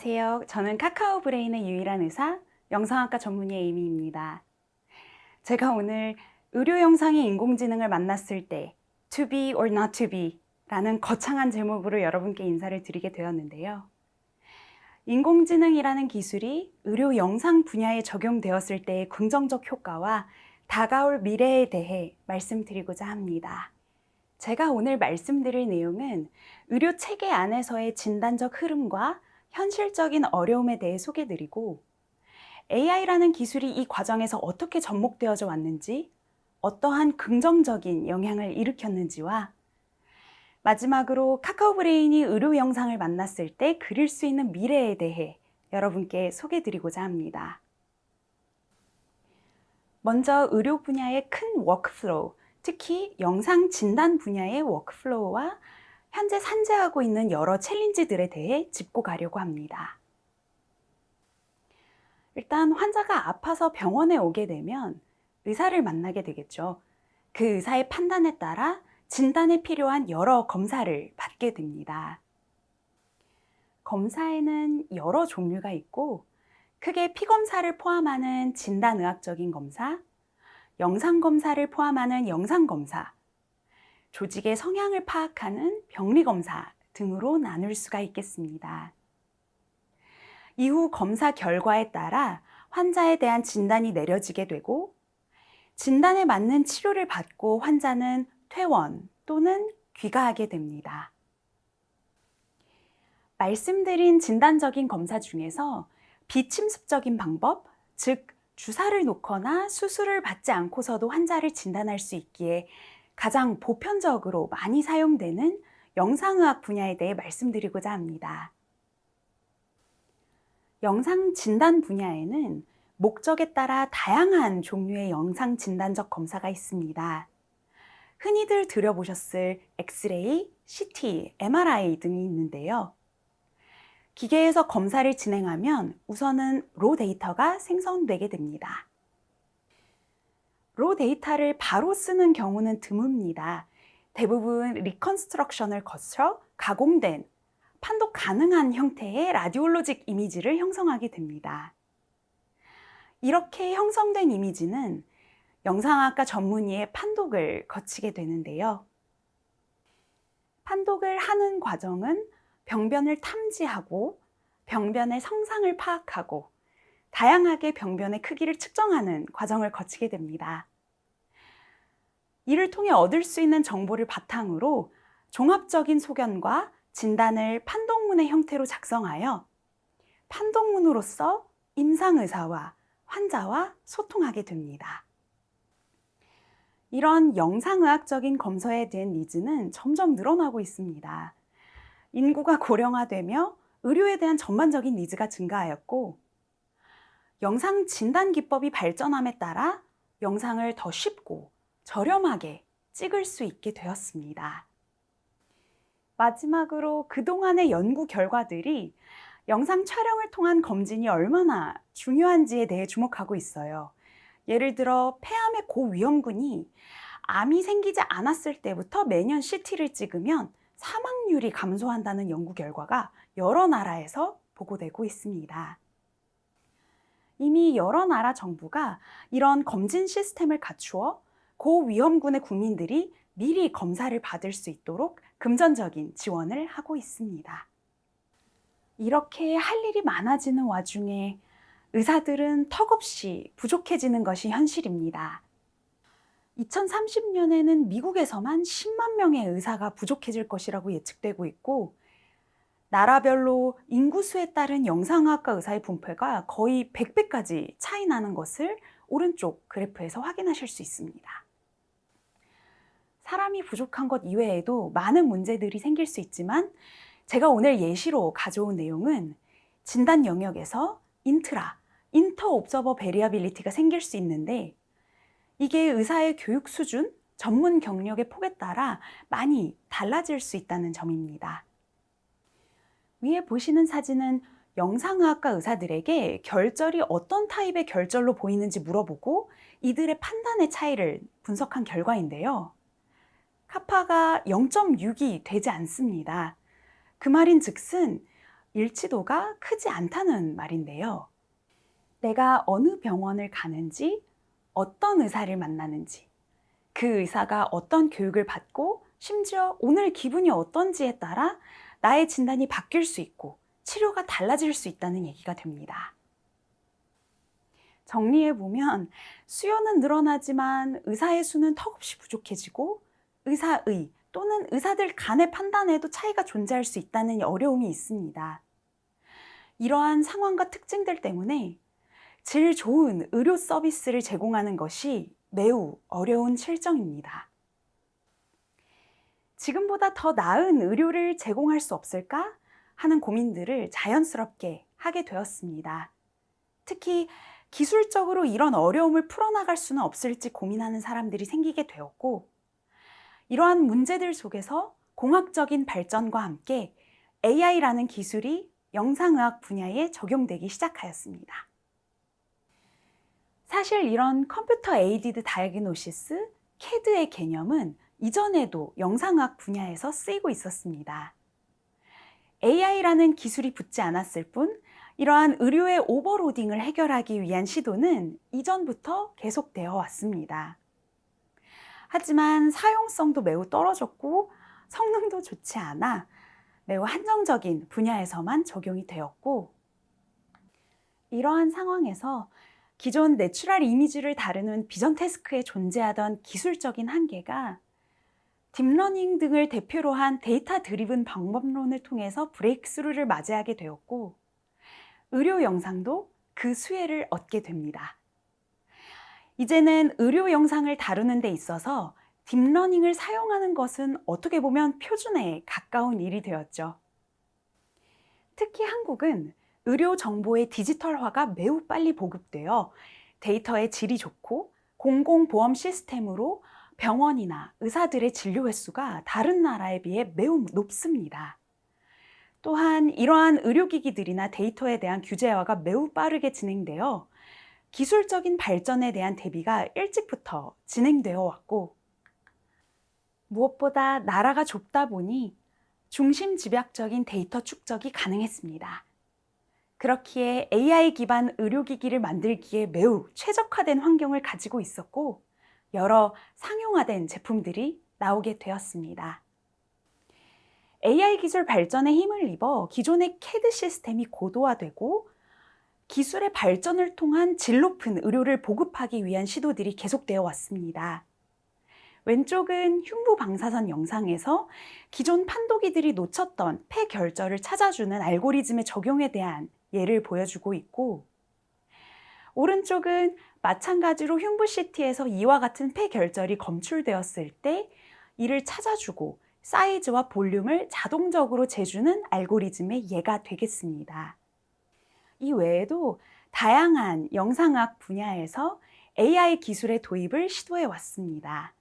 안녕하세요. 저는 카카오 브레인의 유일한 의사, 영상학과 전문의 에이미입니다. 제가 오늘 의료 영상의 인공지능을 만났을 때 to be or not to be 라는 거창한 제목으로 여러분께 인사를 드리게 되었는데요. 인공지능이라는 기술이 의료 영상 분야에 적용되었을 때의 긍정적 효과와 다가올 미래에 대해 말씀드리고자 합니다. 제가 오늘 말씀드릴 내용은 의료 체계 안에서의 진단적 흐름과 현실적인 어려움에 대해 소개드리고 AI라는 기술이 이 과정에서 어떻게 접목되어져 왔는지, 어떠한 긍정적인 영향을 일으켰는지와 마지막으로 카카오 브레인이 의료 영상을 만났을 때 그릴 수 있는 미래에 대해 여러분께 소개드리고자 합니다. 먼저 의료 분야의 큰 워크플로우, 특히 영상 진단 분야의 워크플로우와 현재 산재하고 있는 여러 챌린지들에 대해 짚고 가려고 합니다. 일단 환자가 아파서 병원에 오게 되면 의사를 만나게 되겠죠. 그 의사의 판단에 따라 진단에 필요한 여러 검사를 받게 됩니다. 검사에는 여러 종류가 있고 크게 피검사를 포함하는 진단의학적인 검사, 영상검사를 포함하는 영상검사, 조직의 성향을 파악하는 병리검사 등으로 나눌 수가 있겠습니다. 이후 검사 결과에 따라 환자에 대한 진단이 내려지게 되고 진단에 맞는 치료를 받고 환자는 퇴원 또는 귀가하게 됩니다. 말씀드린 진단적인 검사 중에서 비침습적인 방법, 즉 주사를 놓거나 수술을 받지 않고서도 환자를 진단할 수 있기에 가장 보편적으로 많이 사용되는 영상의학 분야에 대해 말씀드리고자 합니다. 영상 진단 분야에는 목적에 따라 다양한 종류의 영상 진단적 검사가 있습니다. 흔히들 들어보셨을 엑스레이, CT, MRI 등이 있는데요. 기계에서 검사를 진행하면 우선은 로 데이터가 생성되게 됩니다. 로 데이터를 바로 쓰는 경우는 드뭅니다. 대부분 리컨스트럭션을 거쳐 가공된 판독 가능한 형태의 라디올로직 이미지를 형성하게 됩니다. 이렇게 형성된 이미지는 영상학과 전문의의 판독을 거치게 되는데요. 판독을 하는 과정은 병변을 탐지하고 병변의 성상을 파악하고 다양하게 병변의 크기를 측정하는 과정을 거치게 됩니다. 이를 통해 얻을 수 있는 정보를 바탕으로 종합적인 소견과 진단을 판독문의 형태로 작성하여 판독문으로서 임상의사와 환자와 소통하게 됩니다. 이런 영상의학적인 검사에 대한 니즈는 점점 늘어나고 있습니다. 인구가 고령화되며 의료에 대한 전반적인 니즈가 증가하였고 영상 진단 기법이 발전함에 따라 영상을 더 쉽고 저렴하게 찍을 수 있게 되었습니다. 마지막으로 그동안의 연구 결과들이 영상 촬영을 통한 검진이 얼마나 중요한지에 대해 주목하고 있어요. 예를 들어 폐암의 고위험군이 암이 생기지 않았을 때부터 매년 CT를 찍으면 사망률이 감소한다는 연구 결과가 여러 나라에서 보고되고 있습니다. 이미 여러 나라 정부가 이런 검진 시스템을 갖추어 고위험군의 국민들이 미리 검사를 받을 수 있도록 금전적인 지원을 하고 있습니다. 이렇게 할 일이 많아지는 와중에 의사들은 턱없이 부족해지는 것이 현실입니다. 2030년에는 미국에서만 10만 명의 의사가 부족해질 것이라고 예측되고 있고 나라별로 인구수에 따른 영상의학과 의사의 분포가 거의 100배까지 차이 나는 것을 오른쪽 그래프에서 확인하실 수 있습니다. 사람이 부족한 것 이외에도 많은 문제들이 생길 수 있지만 제가 오늘 예시로 가져온 내용은 진단 영역에서 인터옵저버 베리어빌리티가 생길 수 있는데 이게 의사의 교육 수준, 전문 경력의 폭에 따라 많이 달라질 수 있다는 점입니다. 위에 보시는 사진은 영상의학과 의사들에게 결절이 어떤 타입의 결절로 보이는지 물어보고 이들의 판단의 차이를 분석한 결과인데요. 카파가 0.6이 되지 않습니다. 그 말인 즉슨 일치도가 크지 않다는 말인데요. 내가 어느 병원을 가는지, 어떤 의사를 만나는지, 그 의사가 어떤 교육을 받고 심지어 오늘 기분이 어떤지에 따라 나의 진단이 바뀔 수 있고 치료가 달라질 수 있다는 얘기가 됩니다. 정리해보면 수요는 늘어나지만 의사의 수는 턱없이 부족해지고 의사의 또는 의사들 간의 판단에도 차이가 존재할 수 있다는 어려움이 있습니다. 이러한 상황과 특징들 때문에 질 좋은 의료 서비스를 제공하는 것이 매우 어려운 실정입니다. 지금보다 더 나은 의료를 제공할 수 없을까 하는 고민들을 자연스럽게 하게 되었습니다. 특히 기술적으로 이런 어려움을 풀어나갈 수는 없을지 고민하는 사람들이 생기게 되었고, 이러한 문제들 속에서 공학적인 발전과 함께 AI라는 기술이 영상의학 분야에 적용되기 시작하였습니다. 사실 이런 컴퓨터 에이디드 다이그노시스, CAD의 개념은 이전에도 영상의학 분야에서 쓰이고 있었습니다. AI라는 기술이 붙지 않았을 뿐 이러한 의료의 오버로딩을 해결하기 위한 시도는 이전부터 계속되어 왔습니다. 하지만 사용성도 매우 떨어졌고 성능도 좋지 않아 매우 한정적인 분야에서만 적용이 되었고, 이러한 상황에서 기존 내추럴 이미지를 다루는 비전 태스크에 존재하던 기술적인 한계가 딥러닝 등을 대표로 한 데이터 드리븐 방법론을 통해서 브레이크스루를 맞이하게 되었고, 의료 영상도 그 수혜를 얻게 됩니다. 이제는 의료 영상을 다루는 데 있어서 딥러닝을 사용하는 것은 어떻게 보면 표준에 가까운 일이 되었죠. 특히 한국은 의료 정보의 디지털화가 매우 빨리 보급되어 데이터의 질이 좋고 공공보험 시스템으로 병원이나 의사들의 진료 횟수가 다른 나라에 비해 매우 높습니다. 또한 이러한 의료기기들이나 데이터에 대한 규제화가 매우 빠르게 진행되어 기술적인 발전에 대한 대비가 일찍부터 진행되어 왔고, 무엇보다 나라가 좁다 보니 중심 집약적인 데이터 축적이 가능했습니다. 그렇기에 AI 기반 의료기기를 만들기에 매우 최적화된 환경을 가지고 있었고, 여러 상용화된 제품들이 나오게 되었습니다. AI 기술 발전에 힘을 입어 기존의 CAD 시스템이 고도화되고 기술의 발전을 통한 질 높은 의료를 보급하기 위한 시도들이 계속되어 왔습니다. 왼쪽은 흉부 방사선 영상에서 기존 판도기들이 놓쳤던 폐 결절을 찾아주는 알고리즘의 적용에 대한 예를 보여주고 있고, 오른쪽은 마찬가지로 흉부 CT에서 이와 같은 폐 결절이 검출되었을 때 이를 찾아주고 사이즈와 볼륨을 자동적으로 재주는 알고리즘의 예가 되겠습니다. 이 외에도 다양한 영상학 분야에서 AI 기술의 도입을 시도해 왔습니다.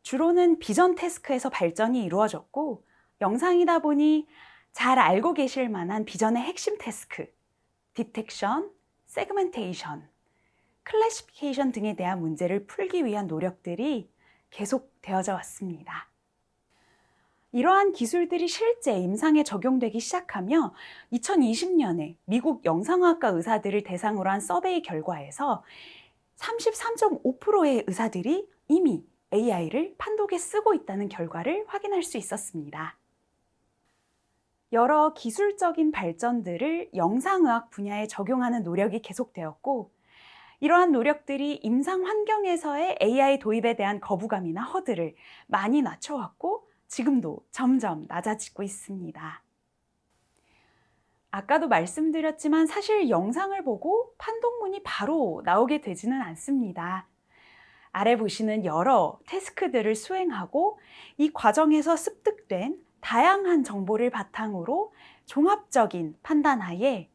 주로는 비전 태스크에서 발전이 이루어졌고, 영상이다 보니 잘 알고 계실 만한 비전의 핵심 태스크, 디텍션, 세그멘테이션, 클래시피케이션 등에 대한 문제를 풀기 위한 노력들이 계속되어져 왔습니다. 이러한 기술들이 실제 임상에 적용되기 시작하며 2020년에 미국 영상의학과 의사들을 대상으로 한 서베이 결과에서 33.5%의 의사들이 이미 AI를 판독에 쓰고 있다는 결과를 확인할 수 있었습니다. 여러 기술적인 발전들을 영상의학 분야에 적용하는 노력이 계속되었고, 이러한 노력들이 임상 환경에서의 AI 도입에 대한 거부감이나 허들을 많이 낮춰왔고 지금도 점점 낮아지고 있습니다. 아까도 말씀드렸지만 사실 영상을 보고 판독문이 바로 나오게 되지는 않습니다. 아래 보시는 여러 태스크들을 수행하고 이 과정에서 습득된 다양한 정보를 바탕으로 종합적인 판단하에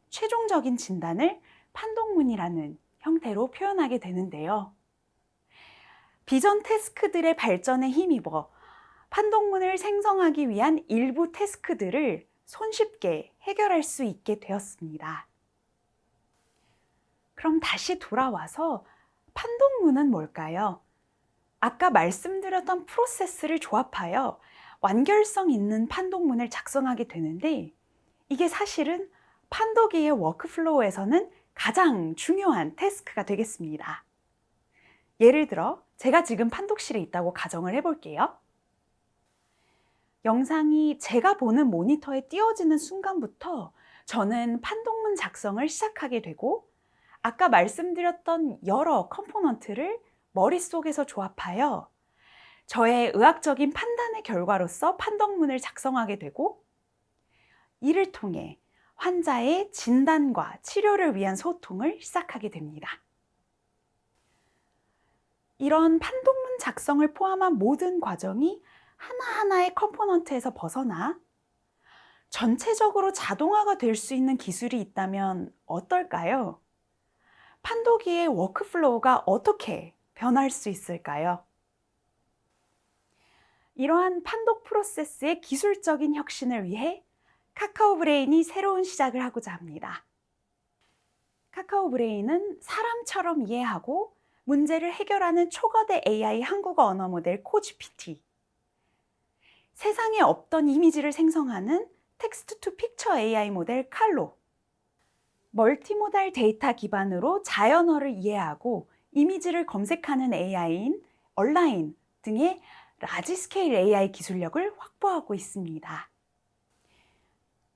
최종적인 진단을 판독문이라는 형태로 표현하게 되는데요. 비전 태스크들의 발전에 힘입어 판독문을 생성하기 위한 일부 태스크들을 손쉽게 해결할 수 있게 되었습니다. 그럼 다시 돌아와서 판독문은 뭘까요? 아까 말씀드렸던 프로세스를 조합하여 완결성 있는 판독문을 작성하게 되는데, 이게 사실은 판도기의 워크플로우에서는 가장 중요한 태스크가 되겠습니다. 예를 들어 제가 지금 판독실에 있다고 가정을 해볼게요. 영상이 제가 보는 모니터에 띄워지는 순간부터 저는 판독문 작성을 시작하게 되고, 아까 말씀드렸던 여러 컴포넌트를 머릿속에서 조합하여 저의 의학적인 판단의 결과로서 판독문을 작성하게 되고, 이를 통해 환자의 진단과 치료를 위한 소통을 시작하게 됩니다. 이런 판독문 작성을 포함한 모든 과정이 하나하나의 컴포넌트에서 벗어나 전체적으로 자동화가 될 수 있는 기술이 있다면 어떨까요? 판도기의 워크플로우가 어떻게 변할 수 있을까요? 이러한 판독 프로세스의 기술적인 혁신을 위해 카카오 브레인이 새로운 시작을 하고자 합니다. 카카오 브레인은 사람처럼 이해하고 문제를 해결하는 초거대 AI 한국어 언어 모델 코GPT, 세상에 없던 이미지를 생성하는 텍스트 투 픽처 AI 모델 칼로, 멀티모달 데이터 기반으로 자연어를 이해하고 이미지를 검색하는 AI인 얼라인 등의 라지 스케일 AI 기술력을 확보하고 있습니다.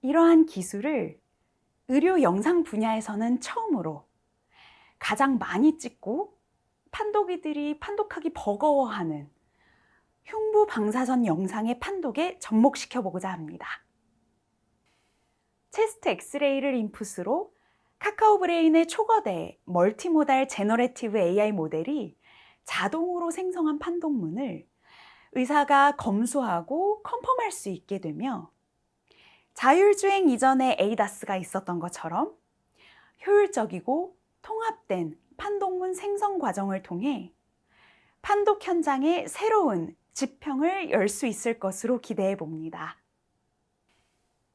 이러한 기술을 의료 영상 분야에서는 처음으로 가장 많이 찍고 판독이들이 판독하기 버거워하는 흉부 방사선 영상의 판독에 접목시켜 보고자 합니다. 체스트 엑스레이를 인풋으로 카카오 브레인의 초거대 멀티모달 제너레티브 AI 모델이 자동으로 생성한 판독문을 의사가 검수하고 컨펌할 수 있게 되며, 자율주행 이전에 에이다스가 있었던 것처럼 효율적이고 통합된 판독문 생성 과정을 통해 판독 현장에 새로운 지평을 열 수 있을 것으로 기대해 봅니다.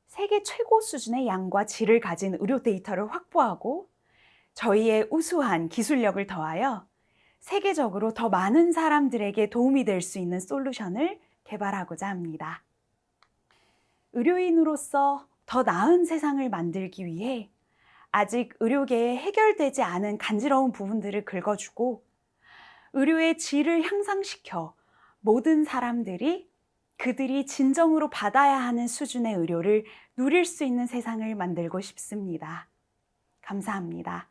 세계 최고 수준의 양과 질을 가진 의료 데이터를 확보하고 저희의 우수한 기술력을 더하여 세계적으로 더 많은 사람들에게 도움이 될 수 있는 솔루션을 개발하고자 합니다. 의료인으로서 더 나은 세상을 만들기 위해 아직 의료계에 해결되지 않은 간지러운 부분들을 긁어주고 의료의 질을 향상시켜 모든 사람들이 그들이 진정으로 받아야 하는 수준의 의료를 누릴 수 있는 세상을 만들고 싶습니다. 감사합니다.